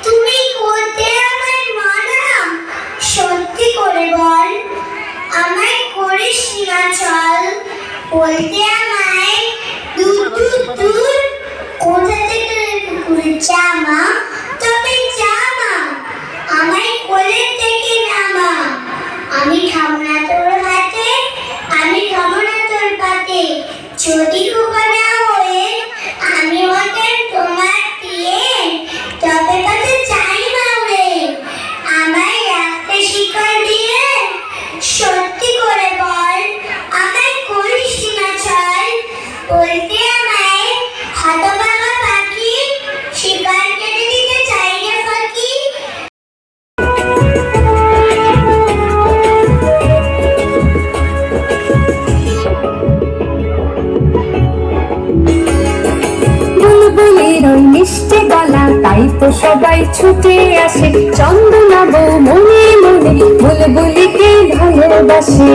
তুমি করতে আমার মানাম, সত্যি করে বল, আমায় করিস না চল, বলতে আমায় দূর দূর দূর, কোথা থেকে পুকুরে জামা, তবে জামা আমায় কোলের থেকে নামা, আমি খাবো না তোর হাতে, আমি খাবো না তোর পাতে, যদি খোকা না হয়ে আমি হতেন তোমার দিয়ে, তবে কত চাই মাউরে, আমায় রাখতে শিকল দিয়ে, সত্যি করে বল, আমায় করিস না চল, বলতে আমায় হতভাগা পাখি, শিকার কেটে দিতে চাই রে ফাঁকি। মিষ্টি গলা তাই তো সবাই ছুটে আসে, চন্দনা বউ মনে মনে বুলবুলিকে ভালোবাসে।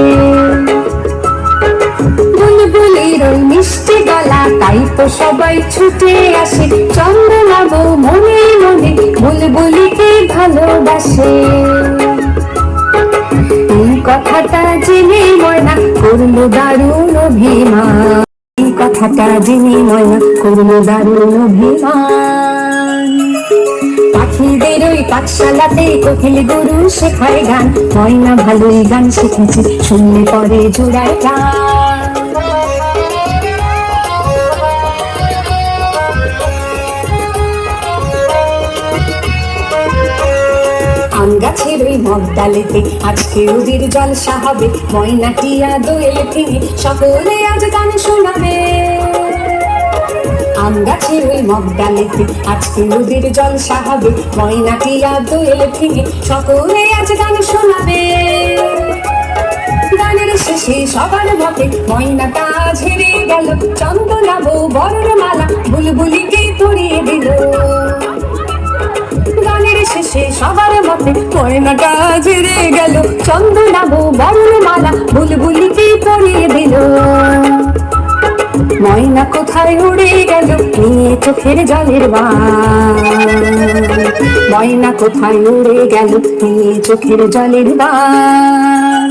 বুলবুলির ওই মিষ্টি গলা তাই তো সবাই ছুটে আসে, চন্দনা বউ মনে মনে বুলবুলিকে ভালোবাসে। এই কথাটা জেনে ময়না করলো দারুণ অভিমান, এই কথাটা জেনে ময়না করলো দারুণ অভিমান। পাখিদের ওই পাঠশালাতে কোকিল গুরু শেখায় গান, ময়না ভালোই গান শিখেছে, শুনলে পরে জোড়ায় গান। আম গাছের ওই মগডালেতে আজকে ওদের জলসা হবে, ময়না টিয়া দোয়েল থেকে সকলে আজ গান শোনাবে। আম গাছের ওই মগডালেতে আজকে ওদের জলসা হবে, ময়না টিয়া দোয়েল থেকে সকলে আজ গান শোনাবে। গানের শেষে সবার মতে ময়নাটা ঝেড়ে গেল, চন্দনা বউ বরর মালা বুলবুলিকে পরিয়ে দিল। গানের শেষে সবার মতে ময়নাটা ঝেড়ে গেল, চন্দনা বউ বরর মালা বুলবুলিকে পরিয়ে দিল। ময়না কোথায় উড়ে গেল নিয়ে চোখের জলের বান, ময়না কোথায় উড়ে গেল নিয়ে চোখের জলের বান।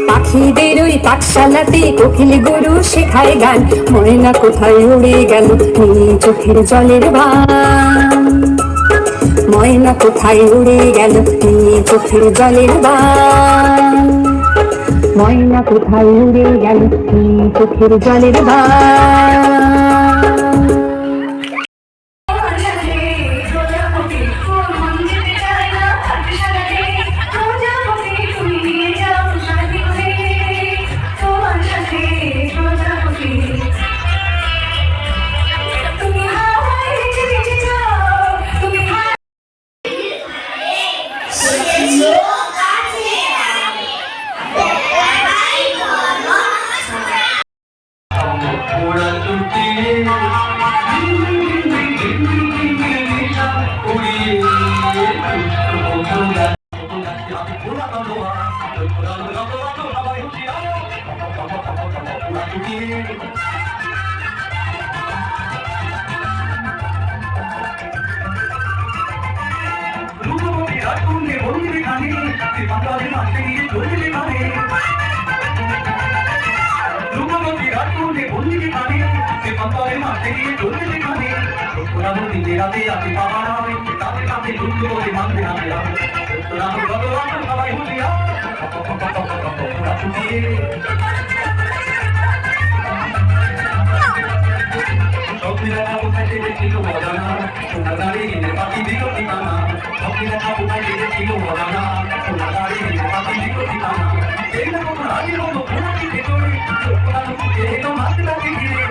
পাখিদের ওই পাঠশালাতে কোকিল গুরু শেখায় গান, ময়না কোথায় উড়ে গেল নিয়ে চোখের জলের বান। ময়না কোথায় উড়ে গেল নিয়ে চোখের জলের বান, ময়না কোথায় উড়ে গেল নিয়ে চোখের জলের বান। রাম ভগবান সবাই হুঁশিয়া ওরা ছুটিয়ে সখীরা কোথায় দেখেছিল অজানা সোনা দাঁড়িয়ে পাখি দিল ঠিকানা সখীরা কোথায় দেখেছিল অজানা সোনা দাঁড়িয়ে পাখি দিল ঠিকানা এই রকম রাজি হলো ঘোড়াটি ভেতরে ওরা লুকিয়ে এলো মাছটাকে ঘিরে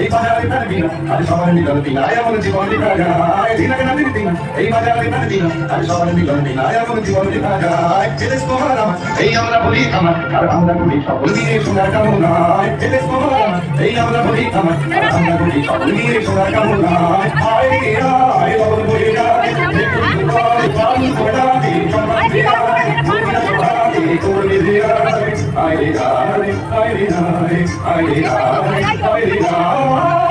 এই বাজারে ফেরবি না আজ সবার মিলন বিনা এমন জীবন দেখা যায় দিনাকে না দিন এই বাজারে ফেরবি না আজ সবার মিলন বিনা এমন জীবন দেখা যায় এদেশ তোমার আমার এই আমরা বলি আমার আর আমরা বলি সকল দিয়ে সোনার কামনায় এদেশ তোমার আমার এই আমরা বলি আমার আর আমরা বলি সকল দিয়ে সোনার কামনায় আয় আয় বাবুল বলে যায় পানি কোটা দি জমা দিয়া মুখিনা সোনা দি কোলে দিয়া আয় রে আয় রে আয় রে আয় রে আয়